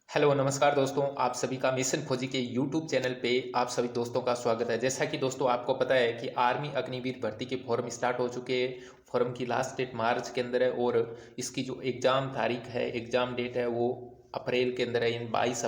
Hello नमस्कार दोस्तों, आप सभी का मिशन फौजी के यूट्यूब चैनल पे आप सभी दोस्तों का स्वागत है। जैसा कि दोस्तों आपको पता है कि आर्मी अग्निवीर भर्ती के फॉर्म स्टार्ट हो चुके हैं। फॉर्म की लास्ट डेट मार्च के अंदर है और इसकी जो एग्ज़ाम तारीख है, एग्ज़ाम डेट है वो अप्रैल के अंदर है, यानी 22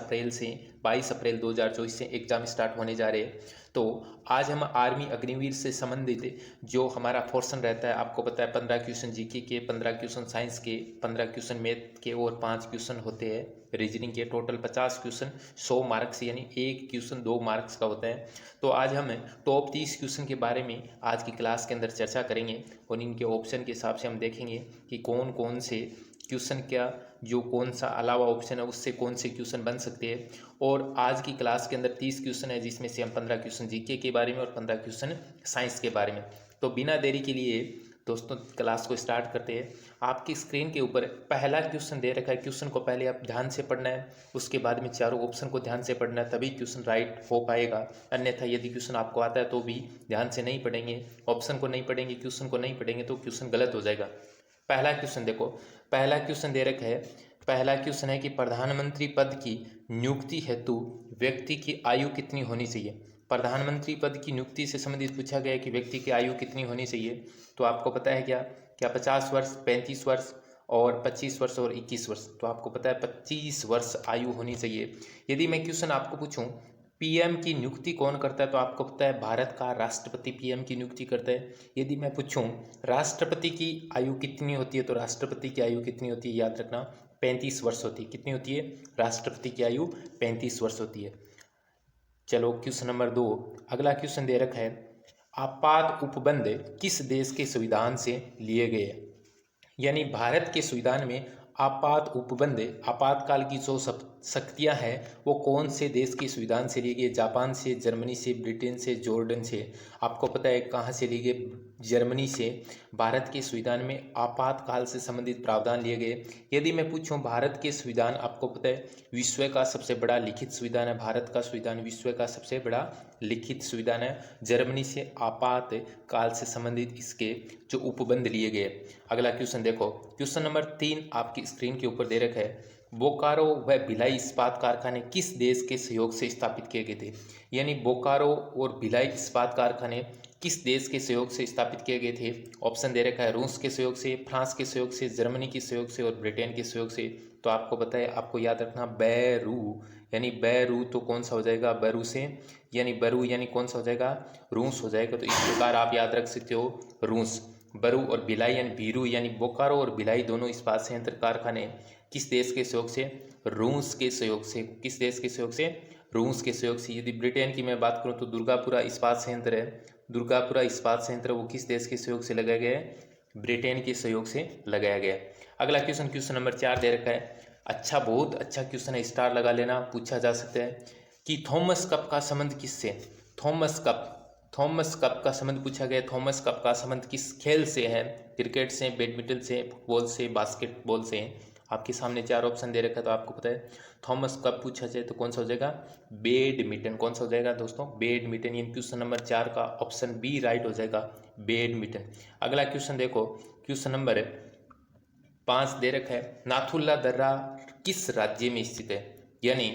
अप्रैल 2024 से एग्ज़ाम स्टार्ट होने जा रहे हैं। तो आज हम आर्मी अग्निवीर से संबंधित जो हमारा पोर्शन रहता है, आपको पता है 15 क्वेश्चन जीके के, 15 क्वेश्चन साइंस के, 15 क्वेश्चन मैथ के और 5 क्वेश्चन होते हैं रीजनिंग के। टोटल 50 क्वेश्चन 100 मार्क्स, यानी एक क्वेश्चन 2 मार्क्स का होता है। तो आज हम टॉप 30 क्वेश्चन के बारे में आज की क्लास के अंदर चर्चा करेंगे और इनके ऑप्शन के हिसाब से हम देखेंगे कि कौन कौन से क्वेश्चन क्या, जो कौन सा अलावा ऑप्शन है उससे कौन से क्वेश्चन बन सकते हैं। और आज की क्लास के अंदर 30 क्वेश्चन है, जिसमें से हम 15 क्वेश्चन जीके के बारे में और 15 क्वेश्चन साइंस के बारे में। तो बिना देरी के लिए दोस्तों क्लास को स्टार्ट करते हैं। आपकी स्क्रीन के ऊपर पहला क्वेश्चन दे रखा है। क्वेश्चन को पहले आप ध्यान से पढ़ना है, उसके बाद में चारों ऑप्शन को ध्यान से पढ़ना है, तभी क्वेश्चन राइट हो पाएगा। अन्यथा यदि क्वेश्चन आपको आता है तो भी ध्यान से नहीं पढ़ेंगे, ऑप्शन को नहीं पढ़ेंगे, क्वेश्चन को नहीं पढ़ेंगे तो क्वेश्चन गलत हो जाएगा। पहला क्वेश्चन देखो, पहला क्वेश्चन दे रखा है। पहला क्वेश्चन है कि प्रधानमंत्री पद की नियुक्ति हेतु व्यक्ति की आयु कितनी होनी चाहिए। प्रधानमंत्री पद की नियुक्ति से संबंधित पूछा गया है कि व्यक्ति की आयु कितनी होनी चाहिए। तो आपको पता है क्या क्या 50 वर्ष, 35 वर्ष और 25 वर्ष और 21 वर्ष। तो आपको पता है 25 वर्ष आयु होनी चाहिए। यदि मैं क्वेश्चन आपको पूछूं पीएम की नियुक्ति कौन करता है, तो आपको पता है भारत का राष्ट्रपति पीएम की नियुक्ति करता है। यदि मैं पूछूं राष्ट्रपति की आयु कितनी होती है, तो राष्ट्रपति की आयु कितनी होती है, याद रखना 35 वर्ष होती है। कितनी होती है? राष्ट्रपति की आयु 35 वर्ष होती है। चलो क्वेश्चन नंबर 2, अगला क्वेश्चन दे रखा है आपात उपबंध किस देश के संविधान से लिए गए। यानी भारत के संविधान में आपात उपबंध, आपातकाल की जो शक्तियां हैं वो कौन से देश के संविधान से लिए गए। जापान से, जर्मनी से, ब्रिटेन से, जॉर्डन से। आपको पता है कहाँ से लिए गए? जर्मनी से। भारत के संविधान में आपातकाल से संबंधित प्रावधान लिए गए। यदि मैं पूछूं भारत के संविधान, आपको पता है विश्व का सबसे बड़ा लिखित संविधान है। भारत का संविधान विश्व का सबसे बड़ा लिखित संविधान है। जर्मनी से आपातकाल से संबंधित इसके जो उपबंध लिए गए। अगला क्वेश्चन देखो, क्वेश्चन नंबर 3 आपकी स्क्रीन के ऊपर दे रखा है बोकारो व भिलाई इस्पात कारखाने किस देश के सहयोग से स्थापित किए गए थे। यानी बोकारो और भिलाई इस्पात कारखाने किस देश के सहयोग से स्थापित किए गए थे। ऑप्शन दे रखा है रूस के सहयोग से, फ्रांस के सहयोग से, जर्मनी के सहयोग से और ब्रिटेन के सहयोग से। तो आपको पता है, आपको याद रखना बैरू, यानी बैरू तो कौन सा हो जाएगा? बैरू से, यानी बैरू यानी कौन सा हो जाएगा? रूस हो जाएगा। तो इस प्रकार आप याद रख सकते हो रूस। बरू और भिलाई यानी भीरू, यानी बोकारो और भिलाई दोनों इस्पात संयंत्र कारखाने किस देश के सहयोग से? रूस के सहयोग से। किस देश के सहयोग से? रूस के सहयोग से। यदि ब्रिटेन की मैं बात करूं तो दुर्गापुरा इस्पात संयंत्र है, दुर्गापुरा इस्पात संयंत्र वो किस देश के सहयोग से लगाया गया है? ब्रिटेन के सहयोग से लगाया गया है। अगला क्वेश्चन, क्वेश्चन नंबर 4 दे रखा है। अच्छा, बहुत अच्छा क्वेश्चन है, स्टार लगा लेना, पूछा जा सकता है कि थॉमस कप का संबंध किससे? थॉमस कप का संबंध पूछा गया। थॉमस कप का संबंध किस खेल से है? क्रिकेट से, बैडमिंटन से, फुटबॉल से, बास्केटबॉल से। आपके सामने 4 ऑप्शन दे रखा है, तो आपको पता है थॉमस कप पूछा जाए तो कौन सा हो जाएगा? बैडमिंटन। कौन सा हो जाएगा दोस्तों? बैडमिंटन। यानी क्वेश्चन नंबर 4 का ऑप्शन बी राइट हो जाएगा, बैडमिंटन। अगला क्वेश्चन देखो, क्वेश्चन नंबर 5 दे रखा है नाथुल्ला दर्रा किस राज्य में स्थित है। यानी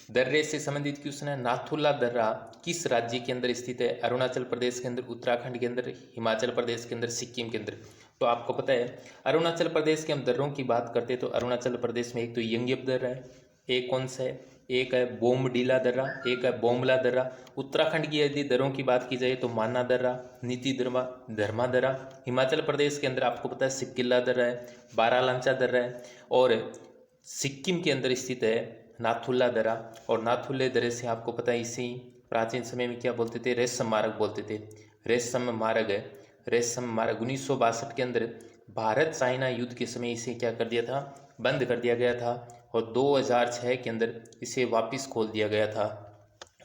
दर्रे से संबंधित क्वेश्चन है। नाथुल्ला दर्रा किस राज्य के अंदर स्थित है? अरुणाचल प्रदेश के अंदर, उत्तराखंड के अंदर, हिमाचल प्रदेश के अंदर, सिक्किम के अंदर। तो आपको पता है अरुणाचल प्रदेश के हम दर्रों की बात करते हैं तो अरुणाचल प्रदेश में एक तो यंगेप दर्रा है, एक कौन सा है? एक है बोमडीला दर्रा, एक है बोमला दर्रा। उत्तराखंड की यदि दर्रों की बात की जाए तो माना दर्रा, नीति दर्रा, धर्मा दर्रा। हिमाचल प्रदेश के अंदर आपको पता है सिपकिल्ला दर्रा है, बारालांचा दर्रा है। और सिक्किम के अंदर स्थित है नाथुल्ला दर्रा। और नाथुल्ले दर्रे से आपको पता है इसे प्राचीन समय में क्या बोलते थे? रेशम मार्ग बोलते थे। रेशम मार्ग है, रेशम मार्ग 1962 के अंदर भारत चाइना युद्ध के समय इसे क्या कर दिया था? बंद कर दिया गया था। और 2006 के अंदर इसे वापस खोल दिया गया था।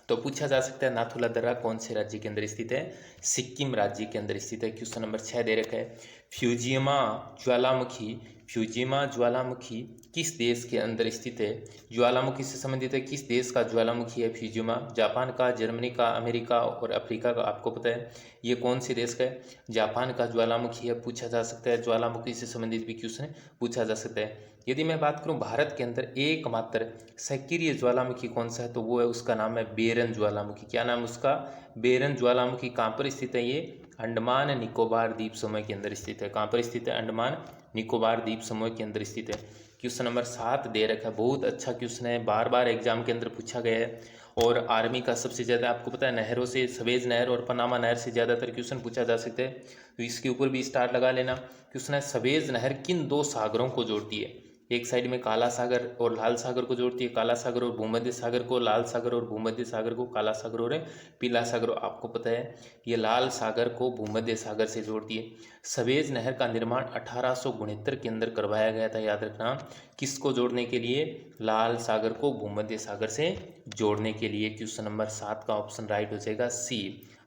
तो पूछा जा सकता है नाथुला दर्रा कौन से राज्य के अंदर स्थित है? सिक्किम राज्य के अंदर स्थित है। क्वेश्चन नंबर 6 दे रखा है फ्यूजियमा ज्वालामुखी, फ्यूजियमा ज्वालामुखी किस देश के अंदर स्थित है? ज्वालामुखी से संबंधित है, किस देश का ज्वालामुखी है फ्यूजियमा? जापान का, जर्मनी का, अमेरिका और अफ्रीका का? आपको पता है ये कौन से देश का है? जापान का ज्वालामुखी है, पूछा जा सकता है। ज्वालामुखी से संबंधित भी क्वेश्चन पूछा जा सकता है। यदि मैं बात करूं भारत के अंदर एकमात्र सक्रिय ज्वालामुखी कौन सा है, तो वो है, उसका नाम है बेरन ज्वालामुखी। क्या नाम उसका? बेरन ज्वालामुखी। कहाँ पर स्थित है ये? अंडमान निकोबार द्वीप समूह के अंदर स्थित है। कहाँ पर स्थित है? अंडमान निकोबार द्वीप समूह के अंदर स्थित है। क्वेश्चन नंबर 7 दे रखा है, बहुत अच्छा क्वेश्चन है, बार बार एग्जाम के अंदर पूछा गया है। और आर्मी का सबसे ज़्यादा आपको पता है नहरों से, सवेज नहर और पनामा नहर से ज़्यादातर क्वेश्चन पूछा जा सकता है, तो इसके ऊपर भी स्टार लगा लेना। क्वेश्चन है, सवेज नहर किन दो सागरों को जोड़ती है? एक साइड में काला सागर और लाल सागर को जोड़ती है, काला सागर और भूमध्य सागर को, लाल सागर और भूमध्य सागर को, काला सागर और पीला सागर। आपको पता है ये लाल सागर को भूमध्य सागर से जोड़ती है। सवेज नहर का निर्माण 1869 के अंदर करवाया गया था, याद रखना। किसको जोड़ने के लिए? लाल सागर को भूमध्य सागर से जोड़ने के लिए। क्वेश्चन नंबर 7 का ऑप्शन राइट हो जाएगा सी।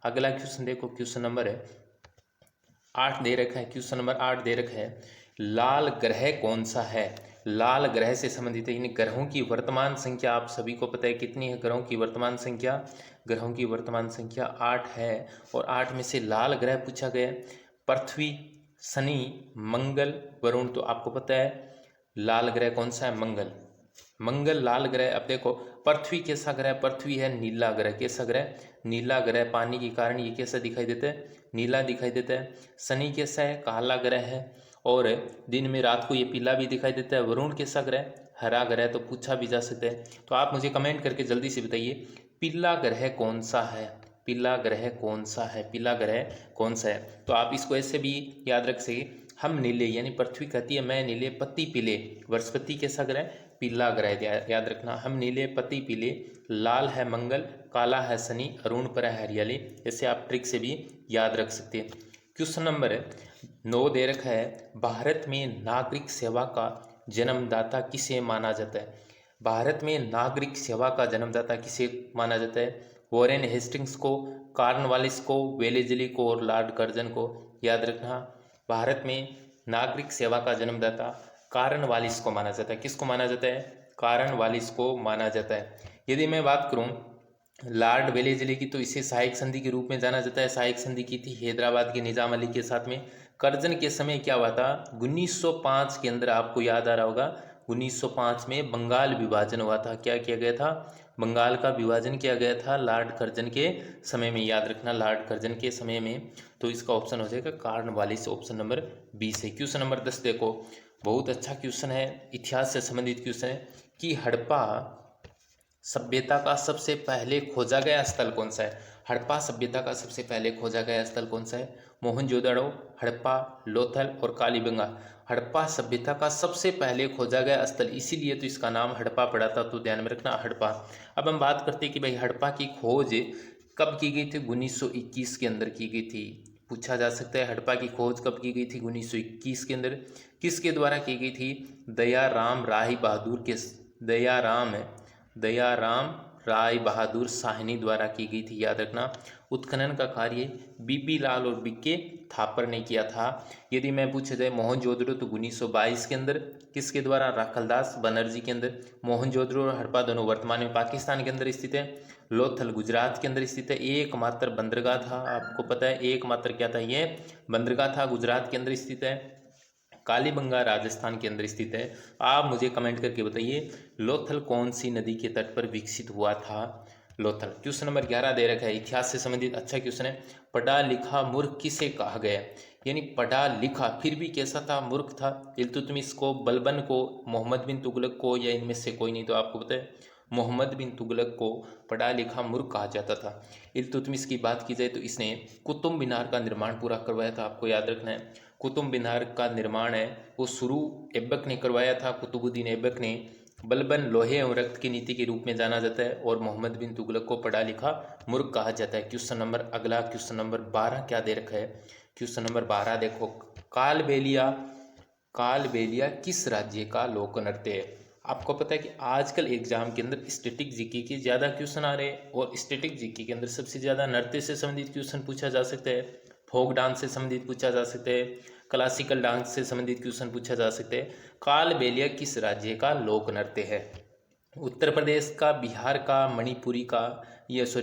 अगला क्वेश्चन देखो, क्वेश्चन नंबर 8 दे रखा है। क्वेश्चन नंबर 8 दे रखा है, लाल ग्रह कौन सा है? लाल ग्रह से संबंधित है। इन ग्रहों की वर्तमान संख्या आप सभी को पता है कितनी है? ग्रहों की वर्तमान संख्या, ग्रहों की वर्तमान संख्या 8 है। और 8 में से लाल ग्रह पूछा गया, पृथ्वी, शनि, मंगल, वरुण। तो आपको पता है लाल ग्रह कौन सा है? मंगल। मंगल लाल ग्रह। अब देखो पृथ्वी कैसा ग्रह? पृथ्वी है नीला ग्रह। कैसा ग्रह? नीला ग्रह। पानी के कारण ये कैसा दिखाई देता है? नीला दिखाई देता है। शनि कैसा है? काला ग्रह है, और दिन में रात को ये पीला भी दिखाई देता है। वरुण कैसा ग्रह? हरा ग्रह। तो पूछा भी जा सकता है। तो आप मुझे कमेंट करके जल्दी से बताइए, पीला ग्रह कौन सा है? पीला ग्रह कौन सा है? पीला ग्रह कौन सा है? तो आप इसको ऐसे भी याद रख सके, हम नीले, यानी पृथ्वी कहती है मैं नीले, पति पीले। बृहस्पति कैसा ग्रह? पीला ग्रह। याद रखना, हम नीले, पति पीले। लाल है मंगल, काला है शनि, अरुण पर है हरियाली। ऐसे आप ट्रिक से भी याद रख सकते हैं। क्वेश्चन नंबर 9 दे रखा है, भारत में नागरिक सेवा का जन्मदाता किसे माना जाता है? भारत में नागरिक सेवा का जन्मदाता किसे माना जाता है? वॉरेन हेस्टिंग्स को, कॉर्नवालिस को, वेलेस्ली को और लॉर्ड कर्जन को। याद रखना, भारत में नागरिक सेवा का जन्मदाता कॉर्नवालिस को माना जाता है। किसको माना जाता है? कॉर्नवालिस को माना जाता है। यदि मैं बात करूं लॉर्ड वेलेस्ली की, तो इसे सहायक संधि के रूप में जाना जाता है। सहायक संधि की थी हैदराबाद के निजाम अली के साथ में। कर्जन के समय क्या हुआ था? 1905 के अंदर, आपको याद आ रहा होगा, 1905 में बंगाल विभाजन हुआ था। क्या किया गया था? बंगाल का विभाजन किया गया था लॉर्ड कर्जन के समय में। याद रखना, लॉर्ड कर्जन के समय में। तो इसका ऑप्शन हो जाएगा कॉर्नवालिस, ऑप्शन नंबर 20 है। क्वेश्चन नंबर 10 देखो, बहुत अच्छा क्वेश्चन है, इतिहास से संबंधित क्वेश्चन है कि हड़प्पा सभ्यता का सबसे पहले खोजा गया स्थल कौन सा है? हड़प्पा सभ्यता का सबसे पहले खोजा गया स्थल कौन सा है? मोहनजोदड़ो, हड़प्पा, लोथल और कालीबंगा। हड़प्पा सभ्यता का सबसे पहले खोजा गया स्थल, इसीलिए तो इसका नाम हड़प्पा पड़ा था, तो ध्यान में रखना हड़प्पा। अब हम बात करते हैं कि भाई हड़प्पा की खोज कब की गई थी? 1921 के अंदर की गई थी। पूछा जा सकता है हड़प्पा की खोज कब की गई थी? 1921 के अंदर। किसके द्वारा की गई थी? दयाराम राय बहादुर के, दयाराम राय बहादुर साहनी द्वारा की गई थी। याद रखना, उत्खनन का कार्य बीपी लाल और बीके थापर ने किया था। यदि मैं पूछा जाए मोहनजोदड़ो, तो 1922 के अंदर। किसके द्वारा? राखलदास बनर्जी के अंदर। मोहनजोदड़ो और हड़प्पा दोनों वर्तमान में पाकिस्तान के अंदर स्थित है। लोथल गुजरात के अंदर स्थित है। एकमात्र बंदरगाह था, आपको पता है एकमात्र क्या था? ये बंदरगाह था, गुजरात के अंदर स्थित है। कालीबंगा राजस्थान के अंदर स्थित है। आप मुझे कमेंट करके बताइए, लोथल कौन सी नदी के तट पर विकसित हुआ था? लोथल। क्वेश्चन नंबर 11 दे रखा है, इतिहास से संबंधित अच्छा क्वेश्चन है। पढ़ा लिखा मूर्ख किसे कहा गया? यानी पढ़ा लिखा फिर भी कैसा था? मूर्ख था। इल्तुतमिश को, बलबन को, मोहम्मद बिन तुगलक को, या इनमें से कोई नहीं? तो आपको पता है मोहम्मद बिन तुगलक को पढ़ा लिखा मूर्ख कहा जाता था। इल्तुतमिश की बात की जाए तो इसने कुतुब मीनार का निर्माण पूरा करवाया था। आपको याद रखना है, कुतुब मीनार का निर्माण है वो शुरू ऐबक ने करवाया था, कुतुबुद्दीन ऐबक ने। बलबन लोहे एवं रक्त की नीति के रूप में जाना जाता है, और मोहम्मद बिन तुगलक को पढ़ा लिखा मूर्ख कहा जाता है। क्वेश्चन नंबर अगला, क्वेश्चन नंबर 12 क्या दे रखा है? क्वेश्चन नंबर 12 देखो, कालबेलिया, कालबेलिया किस राज्य का लोक नृत्य है? आपको पता है कि आजकल एग्जाम के अंदर स्टैटिक जीके के ज़्यादा क्वेश्चन आ रहे हैं, और स्टैटिक जीके के अंदर सबसे ज़्यादा नृत्य से संबंधित क्वेश्चन पूछा जा सकता है, फोक डांस से संबंधित पूछा जा सकता है, क्लासिकल डांस से संबंधित क्वेश्चन पूछा जा सकता है। कालबेलिया किस राज्य का लोक नृत्य है? उत्तर प्रदेश का, बिहार का, मणिपुरी का,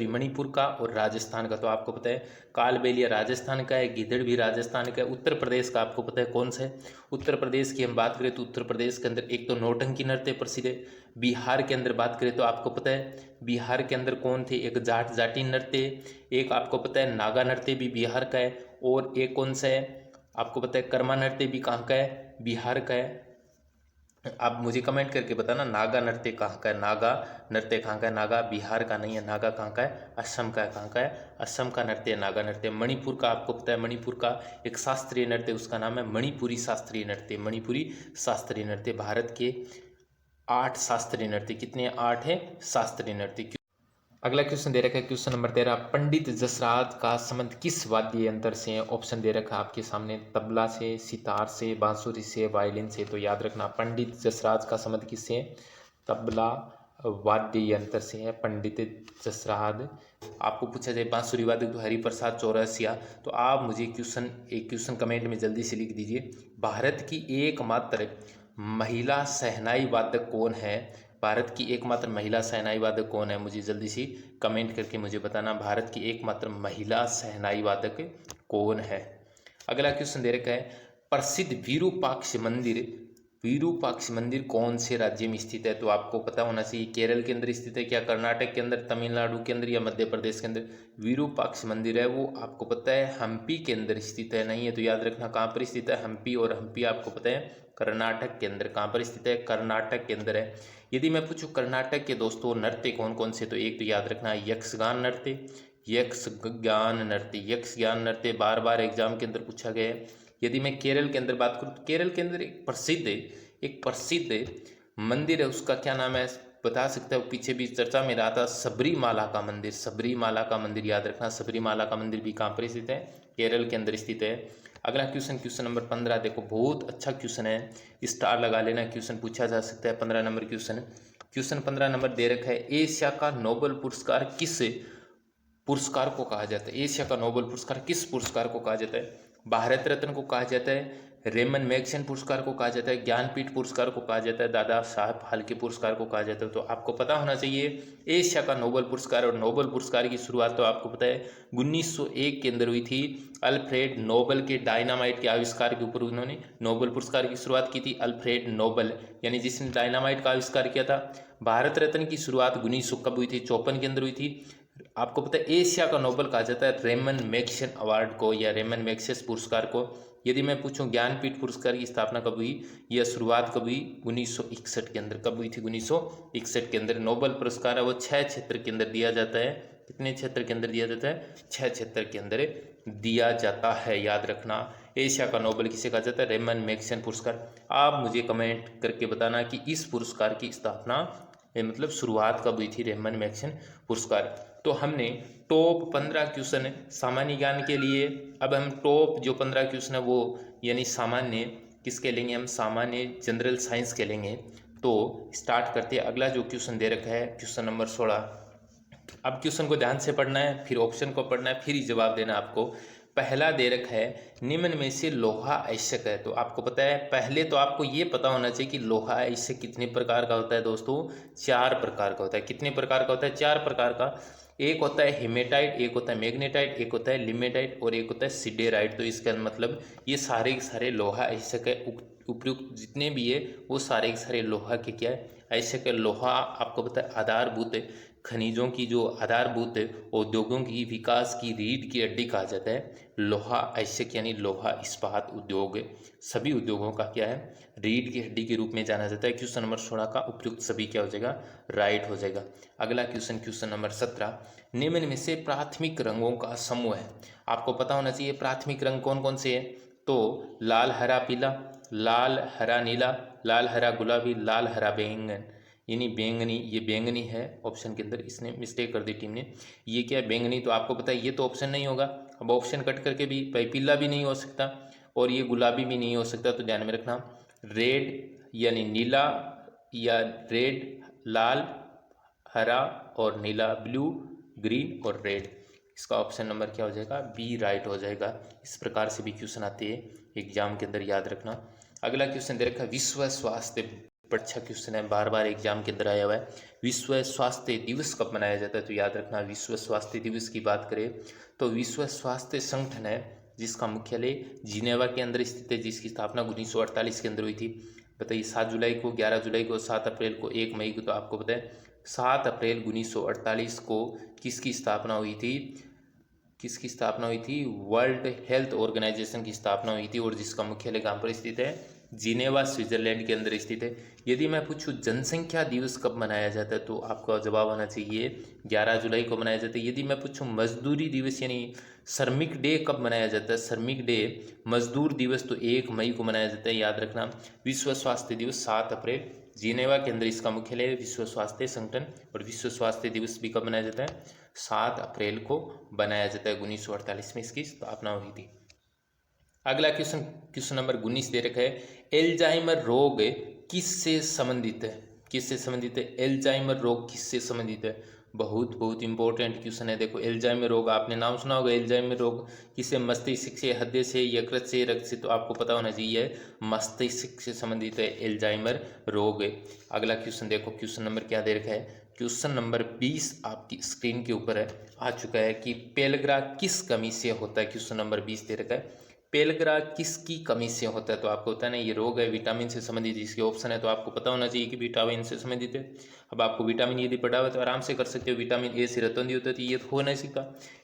मणिपुर का और राजस्थान का। तो आपको पता है कालबेलिया राजस्थान का है, गिद्धड़ भी राजस्थान का है। उत्तर प्रदेश का आपको पता है कौन सा है? उत्तर प्रदेश की हम बात करें तो उत्तर प्रदेश के अंदर एक तो नौटंकी नृत्य प्रसिद्ध है। बिहार के अंदर बात करें तो आपको पता है बिहार के अंदर कौन थे? एक जाट जाटी नृत्य, एक आपको पता है नागा नृत्य भी बिहार का है, और एक कौन सा है आपको पता है कर्मा नृत्य भी कहाँ का है? बिहार का है। आप मुझे कमेंट करके बताना नागा नृत्य कहाँ का है? नागा नृत्य कहाँ का है? नागा बिहार का नहीं है, नागा कहाँ का है? असम का है। कहाँ का है? असम का नृत्य नागा नृत्य। मणिपुर का आपको पता है मणिपुर का एक शास्त्रीय नृत्य, उसका नाम है मणिपुरी शास्त्रीय नृत्य। मणिपुरी शास्त्रीय नृत्य। भारत के 8 शास्त्रीय नृत्य, कितने? 8 है शास्त्रीय नृत्य। अगला क्वेश्चन दे रखा है क्वेश्चन नंबर 13, पंडित जसराज का संबंध किस वाद्य यंत्र से है? ऑप्शन दे रखा है आपके सामने, तबला से, सितार से, बांसुरी से, वायलिन से। तो याद रखना पंडित जसराज का संबंध किससे है? तबला वाद्य यंत्र से है पंडित जसराज। आपको पूछा जाए बांसुरी वादक तो हरिप्रसाद चौरसिया। तो आप मुझे एक क्वेश्चन कमेंट में जल्दी से लिख दीजिए, भारत की एकमात्र महिला शहनाई वादक कौन है? भारत की एकमात्र महिला शहनाई वादक कौन है? मुझे जल्दी से कमेंट करके मुझे बताना, भारत की एकमात्र महिला शहनाई वादक कौन है? अगला क्वेश्चन दे रखा है, प्रसिद्ध विरूपाक्ष मंदिर कौन से राज्य में स्थित है? तो आपको पता होना चाहिए केरल के अंदर स्थित है क्या, कर्नाटक के अंदर, तमिलनाडु के अंदर या मध्य प्रदेश के अंदर? विरूपाक्ष मंदिर है वो आपको पता है हम्पी के अंदर स्थित है। नहीं है तो याद रखना कहाँ पर स्थित है? हम्पी। और हम्पी आपको पता है कर्नाटक के अंदर। कहाँ पर स्थित है? कर्नाटक के अंदर है। यदि मैं पूछूं कर्नाटक के दोस्तों नृत्य कौन कौन से, तो एक तो याद रखना यक्षगान नृत्य, यक्षगान नृत्य बार बार एग्जाम के अंदर पूछा गया है। यदि मैं केरल के अंदर बात करूं तो केरल के अंदर एक प्रसिद्ध मंदिर है, उसका क्या नाम है बता सकते हो? पीछे भी चर्चा में रहा था, सबरीमाला का मंदिर। सबरीमाला का मंदिर याद रखना, सबरीमाला का मंदिर भी कहाँ पर स्थित है? केरल के अंदर स्थित है। अगला क्वेश्चन नंबर 15 देखो, बहुत अच्छा क्वेश्चन है, स्टार लगा लेना, क्वेश्चन पूछा जा सकता है। 15 नंबर क्वेश्चन 15 नंबर दे रखा है, एशिया का नोबेल पुरस्कार किस पुरस्कार को कहा जाता है? एशिया का नोबेल पुरस्कार किस पुरस्कार को कहा जाता है? भारत रत्न को कहा जाता है, रेमन मैग्सेसे पुरस्कार को कहा जाता है, ज्ञानपीठ पुरस्कार को कहा जाता है, दादा साहब फाल्के पुरस्कार को कहा जाता है। तो आपको पता होना चाहिए एशिया का नोबेल पुरस्कार। और नोबेल पुरस्कार की शुरुआत तो आपको पता है 1901 के अंदर हुई थी। अल्फ्रेड नोबेल के डायनामाइट के आविष्कार के ऊपर उन्होंने नोबेल पुरस्कार की शुरुआत की थी। अल्फ्रेड नोबेल यानी जिसने डायनामाइट का आविष्कार किया था। भारत रत्न की शुरुआत 1900 कब हुई थी? 54 के अंदर हुई थी। आपको पता है एशिया का नोबेल कहा जाता है रेमन मैग्सेसे अवार्ड को या रेमन मैग्सेसे पुरस्कार को। यदि मैं पूछूं ज्ञानपीठ पुरस्कार की स्थापना कब हुई या शुरुआत कब हुई? 1961 के अंदर। कब हुई थी? 1961 के अंदर। नोबेल पुरस्कार है वो 6 क्षेत्र के अंदर दिया जाता है। कितने क्षेत्र के अंदर दिया जाता है? 6 क्षेत्र के अंदर दिया जाता है, याद रखना। एशिया का नोबेल किसे कहा जाता है? रेमन मैग्सेसे पुरस्कार। आप मुझे कमेंट करके बताना कि इस पुरस्कार की स्थापना मतलब शुरुआत कब हुई थी रेमन मैग्सेसे पुरस्कार। तो हमने टॉप 15 क्वेश्चन सामान्य ज्ञान के लिए। अब हम टॉप जो 15 क्वेश्चन है वो यानी सामान्य किसके लेंगे? हम सामान्य जनरल साइंस के लेंगे। तो स्टार्ट करते हैं। अगला जो क्वेश्चन दे रखा है क्वेश्चन नंबर 16। अब क्वेश्चन को ध्यान से पढ़ना है, फिर ऑप्शन को पढ़ना है, फिर ही जवाब देना आपको। पहला दे रखा है, निम्न में से लोहा आवश्यक है। तो आपको पता है, पहले तो आपको ये पता होना चाहिए कि लोहा आवश्यक कितने प्रकार का होता है दोस्तों? 4 प्रकार का होता है। कितने प्रकार का होता है? 4 प्रकार का। एक होता है हेमेटाइट, एक होता है मैग्नेटाइट, एक होता है लिमेटाइट और एक होता है सिडेराइट। तो इसका मतलब ये सारे के सारे लोहा आवश्यक है। उपयुक्त जितने भी है वो सारे के सारे लोहा के क्या है? आवश्यक है। लोहा आपको पता है आधारभूत खनिजों की जो आधारभूत उद्योगों की विकास की रीढ़ की हड्डी कहा जाता है। लोहा आवश्यक यानी लोहा इस्पात उद्योग सभी उद्योगों का क्या है? रीढ़ की हड्डी के रूप में जाना जाता है। क्वेश्चन नंबर 16 का उपयुक्त सभी क्या हो जाएगा? राइट हो जाएगा। अगला क्वेश्चन नंबर 17, निम्न में से प्राथमिक रंगों का समूह है। आपको पता होना चाहिए प्राथमिक रंग कौन कौन से हैं? तो लाल हरा पीला, लाल हरा नीला, लाल हरा गुलाबी, लाल हरा बैंगन यानी बैंगनी। ये बैंगनी है ऑप्शन के अंदर, इसने मिस्टेक कर दी टीम ने। ये क्या है? बैंगनी। तो आपको पता है ये तो ऑप्शन नहीं होगा। अब ऑप्शन कट करके भी भाई पीला भी नहीं हो सकता और ये गुलाबी भी नहीं हो सकता। तो ध्यान में रखना रेड यानी नीला या रेड, लाल, हरा और नीला, ब्लू, ग्रीन और रेड। इसका ऑप्शन नंबर क्या हो जाएगा, बी राइट हो जाएगा। इस प्रकार से भी क्वेश्चन आते हैं एग्जाम के अंदर, याद रखना। अगला क्वेश्चन दे रखा है विश्व स्वास्थ्य, अच्छा क्वेश्चन है, बार बार एग्जाम के अंदर आया हुआ है। विश्व स्वास्थ्य दिवस कब मनाया जाता है, तो याद रखना विश्व स्वास्थ्य दिवस की बात करें तो विश्व स्वास्थ्य संगठन है जिसका मुख्यालय जिनेवा के अंदर स्थित है, जिसकी स्थापना 1948 के अंदर हुई थी। बताइए 7 जुलाई को, 11 जुलाई को, 7 अप्रैल को, 1 मई को, तो आपको पता है 7 अप्रैल 1948 को किसकी स्थापना हुई थी, किसकी स्थापना हुई थी, वर्ल्ड हेल्थ ऑर्गेनाइजेशन की स्थापना हुई थी, और जिसका मुख्यालय कहाँ पर स्थित है, जिनेवा स्विट्जरलैंड के अंदर स्थित है। यदि मैं पूछूं जनसंख्या दिवस कब मनाया जाता है तो आपका जवाब होना चाहिए 11 जुलाई को मनाया जाता है। यदि मैं पूछूं मजदूरी दिवस यानी श्रमिक डे कब मनाया जाता है, श्रमिक डे मजदूर दिवस, तो 1 मई को मनाया जाता है, याद रखना। विश्व स्वास्थ्य दिवस 7 अप्रैल, जिनेवा के अंदर इसका मुख्यालय है विश्व स्वास्थ्य संगठन, और विश्व स्वास्थ्य दिवस भी कब मनाया जाता है, 7 अप्रैल को बनाया जाता है, 1948 में इसकी स्थापना हुई थी। अगला क्वेश्चन, क्वेश्चन नंबर 19 दे रखा है एल्जाइमर रोग किससे संबंधित है, किससे संबंधित है, एल्जाइमर रोग किससे संबंधित है, बहुत बहुत इंपॉर्टेंट क्वेश्चन है। देखो एल्जाइमर रोग आपने नाम सुना होगा, एल्जाइमर रोग किससे, मस्तिष्क से, हृदय से, यकृत से, रक्त से, तो आपको पता होना चाहिए मस्तिष्क से संबंधित है एल्जाइमर रोग। अगला क्वेश्चन देखो, क्वेश्चन नंबर क्या दे रखा है, क्वेश्चन नंबर 20 आपकी स्क्रीन के ऊपर है, आ चुका है कि पेलग्रा किस कमी से होता है, क्वेश्चन नंबर 20 दे रखा है पेलग्रा किसकी कमी से होता है, तो आपको पता है ये रोग है विटामिन से संबंधित, इसके ऑप्शन है तो आपको पता होना चाहिए कि विटामिन से संबंधित है। अब आपको विटामिन यदि पढ़ा हुआ तो आराम से कर सकते हो, विटामिन ए से रतौंधी होता है तो ये तो हो नहीं सकता,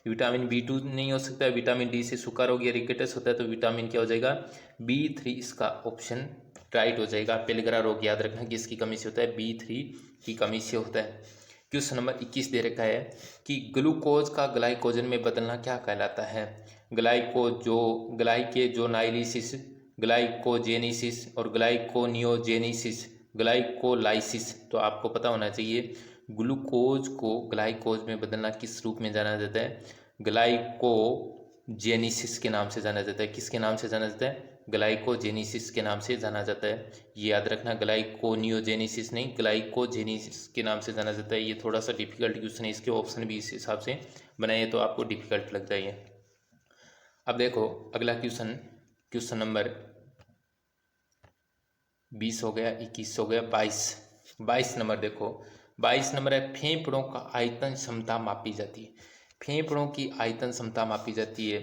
विटामिन B2 नहीं हो सकता, विटामिन डी से सूखा रोग या रिकेटस होता है तो विटामिन क्या हो जाएगा, B3 इसका ऑप्शन राइट हो जाएगा। पेलग्रा रोग याद रखना किसकी कमी से होता है, B3 की कमी से होता है। क्वेश्चन नंबर 21 दे रखा है कि ग्लूकोज का ग्लाइकोजन में बदलना क्या कहलाता है, ग्लाइकेजोनाइलिसिस, ग्लाइकोजेनेसिस और ग्लाइकोनियोजेनेसिस, ग्लाइकोलाइसिस, तो आपको पता होना चाहिए ग्लूकोज को ग्लाइकोज में बदलना किस रूप में जाना जाता है, ग्लाइकोजेनेसिस के नाम से जाना जाता है। किसके नाम से जाना जाता है, ग्लाइकोजेनेसिस के नाम से जाना जाता है, ये याद रखना, ग्लाइकोनियोजेनेसिस नहीं ग्लाइकोजेनेसिस के नाम से जाना जाता है। ये थोड़ा सा डिफिकल्ट क्वेश्चन है, इसके ऑप्शन भी इस हिसाब से बनाइए तो आपको डिफिकल्ट लगता है। अब देखो अगला क्वेश्चन, क्वेश्चन नंबर 20 हो गया, 21 हो गया, 22 नंबर देखो, 22 नंबर है फेफड़ों का आयतन क्षमता मापी जाती है, फेफड़ों की आयतन क्षमता मापी जाती है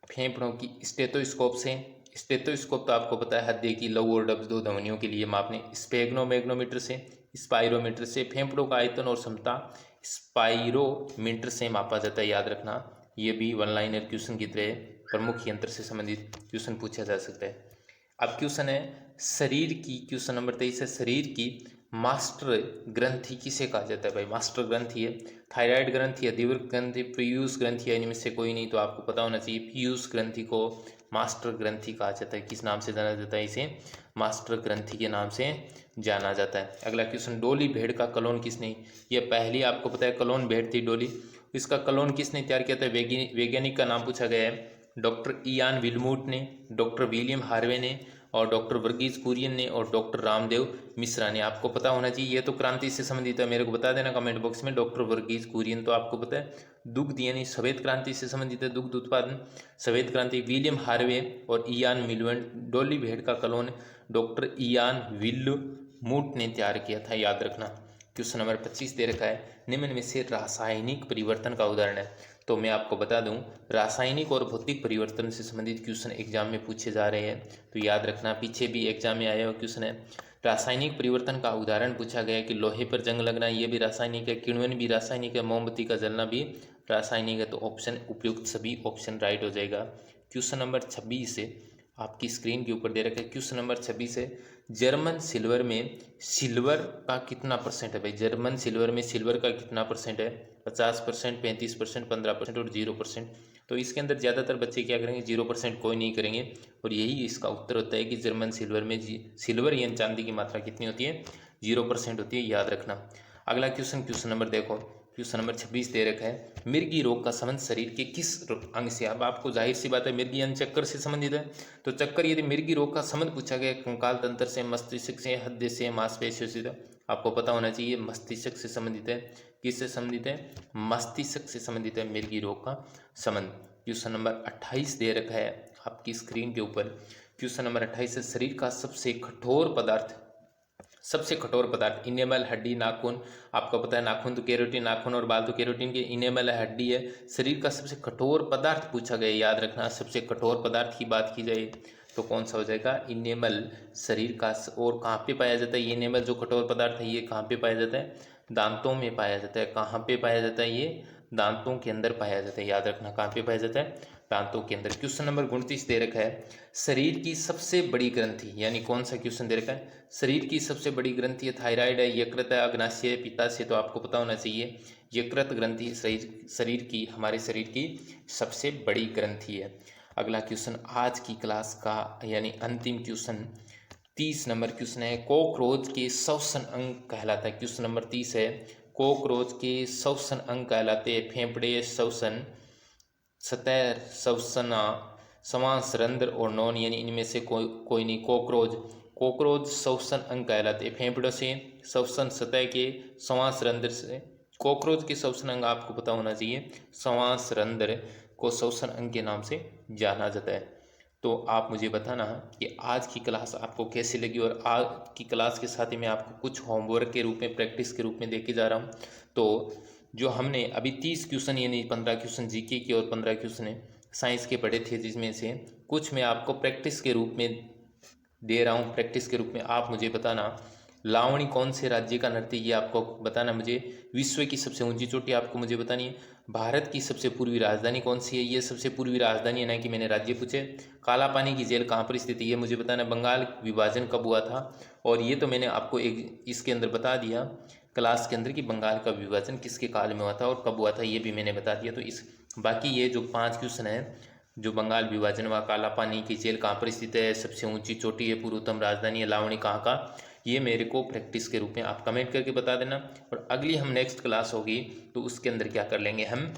फेफड़ों की स्टेथोस्कोप से। स्टेथोस्कोप तो आपको पता है हृदय की लौ और डब्स दो धमनियों के लिए मापने, स्पेग्नोमेग्नोमीटर से, स्पाइरोमीटर से, फेफड़ों का आयतन और क्षमता स्पाइरोमीटर से मापा जाता है, याद रखना। ये भी वन लाइनर क्वेश्चन की तरह प्रमुख यंत्र से संबंधित क्वेश्चन पूछा जा सकता है। अब क्वेश्चन है शरीर की, क्वेश्चन नंबर 23 है शरीर की मास्टर ग्रंथि किसे कहा जाता है, भाई मास्टर ग्रंथि है थायराइड ग्रंथि है, दीर्घ ग्रंथि, पीयूष ग्रंथि है, इनमें से कोई नहीं, तो आपको पता होना चाहिए पीयूष ग्रंथि को मास्टर ग्रंथि कहा जाता है। किस नाम से जाना जाता है, इसे मास्टर ग्रंथि के नाम से जाना जाता है। अगला क्वेश्चन, डोली भेड़ का कलोन किसने, ये पहली आपको पता है कलोन भेड़ थी डोली, इसका कलोन किसने तैयार किया था, वैज्ञानिक का नाम पूछा गया है, डॉक्टर इयान विल्मूट ने, डॉक्टर विलियम हार्वे ने, और डॉक्टर वर्गीज कुरियन ने, और डॉक्टर रामदेव मिश्रा ने। आपको पता होना चाहिए, ये तो क्रांति से संबंधित है, मेरे को बता देना कमेंट बॉक्स में। डॉक्टर वर्गीज कुरियन तो आपको पता है दुग्ध यानी सफेद क्रांति से संबंधित है, दुग्ध उत्पादन सफेद क्रांति। विलियम हार्वे और इयान मिलवेंट, डोली भेड़ का कलोन डॉक्टर इयान विल्मूट ने तैयार किया था, याद रखना। क्वेश्चन नंबर 25 दे रखा है निम्न में से रासायनिक परिवर्तन का उदाहरण है, तो मैं आपको बता दूं रासायनिक और भौतिक परिवर्तन से संबंधित क्वेश्चन एग्जाम में पूछे जा रहे हैं, तो याद रखना पीछे भी एग्जाम में आया हुआ क्वेश्चन है। रासायनिक परिवर्तन का उदाहरण पूछा गया है कि लोहे पर जंग लगना, ये भी रासायनिक है, किण्वन भी रासायनिक है, मोमबत्ती का जलना भी रासायनिक है, तो ऑप्शन उपयुक्त सभी ऑप्शन राइट हो जाएगा। क्वेश्चन नंबर 26 है आपकी स्क्रीन के ऊपर दे रखा है, क्वेश्चन नंबर 26 है जर्मन सिल्वर में सिल्वर का कितना परसेंट है, भाई जर्मन सिल्वर में सिल्वर का कितना परसेंट है, 50%, 35%, 15% और 0%। तो इसके अंदर ज़्यादातर बच्चे क्या करेंगे, 0% कोई नहीं करेंगे, और यही इसका उत्तर होता है कि जर्मन सिल्वर में सिल्वर यानी चांदी की मात्रा कितनी होती है, 0% होती है, याद रखना। अगला क्वेश्चन, क्वेश्चन नंबर देखो, क्वेश्चन नंबर 26 दे रखा है मिर्गी रोग का संबंध शरीर के किस अंग से। अब आपको जाहिर सी बात है मिर्गी अंग चक्कर से संबंधित है, तो चक्कर यदि मिर्गी रोग का संबंध पूछा गया कंकाल तंत्र से, मस्तिष्क से, हृदय से, मांसपेशियों से, आपको पता होना चाहिए मस्तिष्क से संबंधित है। किससे संबंधित है? मस्तिष्क से संबंधित है मिर्गी रोग का संबंध। क्वेश्चन नंबर 28 दे रखा है आपकी स्क्रीन के ऊपर। क्वेश्चन नंबर 28 है, शरीर का सबसे कठोर पदार्थ इनेमल हड्डी नाखून। आपको पता है नाखून तो केरोटिन, नाखून और बाल तो केरोटिन के, इनेमल हड्डी है। शरीर का सबसे कठोर पदार्थ पूछा गया, याद रखना सबसे कठोर पदार्थ की बात की जाए तो कौन सा हो जाएगा? इनेमल। शरीर का और कहाँ पे पाया जाता है ये इनेमल जो कठोर पदार्थ है? ये कहाँ पे पाया जाता है? दांतों में पाया जाता है। कहाँ पे पाया जाता है? ये दांतों के अंदर पाया जाता है। याद रखना कहाँ पे पाया जाता है? दांतों के अंदर। क्वेश्चन नंबर 29 दे रखा है, शरीर की सबसे बड़ी ग्रंथि, यानी कौन सा क्वेश्चन दे रखा है? शरीर की सबसे बड़ी ग्रंथि है थायराइड है, यकृत है, अग्नाशय है, पित्ताशय। तो आपको पता होना चाहिए यकृत ग्रंथि हमारे शरीर की सबसे बड़ी ग्रंथि है। अगला क्वेश्चन आज की क्लास का यानी अंतिम क्वेश्चन 30 नंबर क्वेश्चन है, कॉकरोच के श्वसन अंग कहलाता है। क्वेश्चन नंबर 30 है, कॉकरोच के श्वसन अंग कहलाते हैं फेफड़े, श्वसन, सतह, श्वसना, श्वास रंध्र और नौन, यानी इनमें से कोई नहीं। कॉकरोच श्वसन अंग कहलाते हैं फेफड़ों से, श्वसन सतह के, श्वास रंध्र से। कॉकरोच के श्वसन अंग आपको पता होना चाहिए, श्वास रंध्र को श्वसन अंग के नाम से जाना जाता है। तो आप मुझे बताना कि आज की क्लास आपको कैसी लगी, और आज की क्लास के साथ ही मैं आपको कुछ होमवर्क के रूप में, प्रैक्टिस के रूप में देके जा रहा हूँ। तो जो हमने अभी 30 क्वेश्चन यानी 15 क्वेश्चन जीके के और 15 क्वेश्चन साइंस के पढ़े थे, जिसमें से कुछ मैं आपको प्रैक्टिस के रूप में दे रहा हूँ। प्रैक्टिस के रूप में आप मुझे बताना लावणी कौन से राज्य का नृत्य, ये आपको बताना मुझे। विश्व की सबसे ऊंची चोटी आपको मुझे बतानी है। भारत की सबसे पूर्वी राजधानी कौन सी है, ये सबसे पूर्वी राजधानी है, ना कि मैंने राज्य पूछे। काला पानी की जेल कहाँ पर स्थित है, ये मुझे बताना। बंगाल विभाजन कब हुआ था, और ये तो मैंने आपको एक इसके अंदर बता दिया क्लास के अंदर कि बंगाल का विभाजन किसके काल में हुआ था और कब हुआ था, ये भी मैंने बता दिया। तो इस बाकी ये जो 5 क्वेश्चन है, जो बंगाल विभाजन हुआ, काला पानी की जेल कहाँ पर स्थित है, सबसे ऊंची चोटी है, पूर्वोत्तम राजधानी है, लावणी कहाँ का, ये मेरे को प्रैक्टिस के रूप में आप कमेंट करके बता देना। और अगली हम नेक्स्ट क्लास होगी तो उसके अंदर क्या कर लेंगे, हम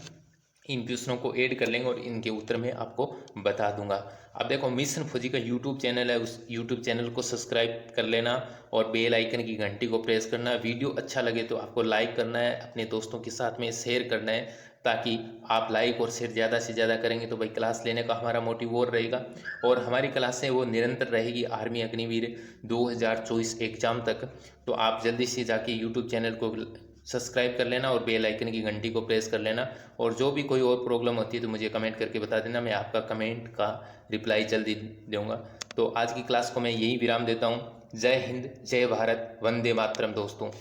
इन क्वेश्चनों को ऐड कर लेंगे और इनके उत्तर मैं आपको बता दूंगा। अब देखो मिशन फौजी का यूट्यूब चैनल है, उस यूट्यूब चैनल को सब्सक्राइब कर लेना और बेल आइकन की घंटी को प्रेस करना। वीडियो अच्छा लगे तो आपको लाइक करना है, अपने दोस्तों के साथ में शेयर करना है, ताकि आप लाइक और शेयर ज़्यादा से ज़्यादा करेंगे तो भाई क्लास लेने का हमारा मोटिव और रहेगा। और हमारी क्लासें वो निरंतर रहेगी आर्मी अग्निवीर 2024 एग्जाम तक। तो आप जल्दी से जाके यूट्यूब चैनल को सब्सक्राइब कर लेना और बेल आइकन की घंटी को प्रेस कर लेना। और जो भी कोई और प्रॉब्लम होती है तो मुझे कमेंट करके बता देना, मैं आपका कमेंट का रिप्लाई जल्दी दूंगा। तो आज की क्लास को मैं यही विराम देता हूँ। जय हिंद, जय भारत, वंदे मातरम दोस्तों।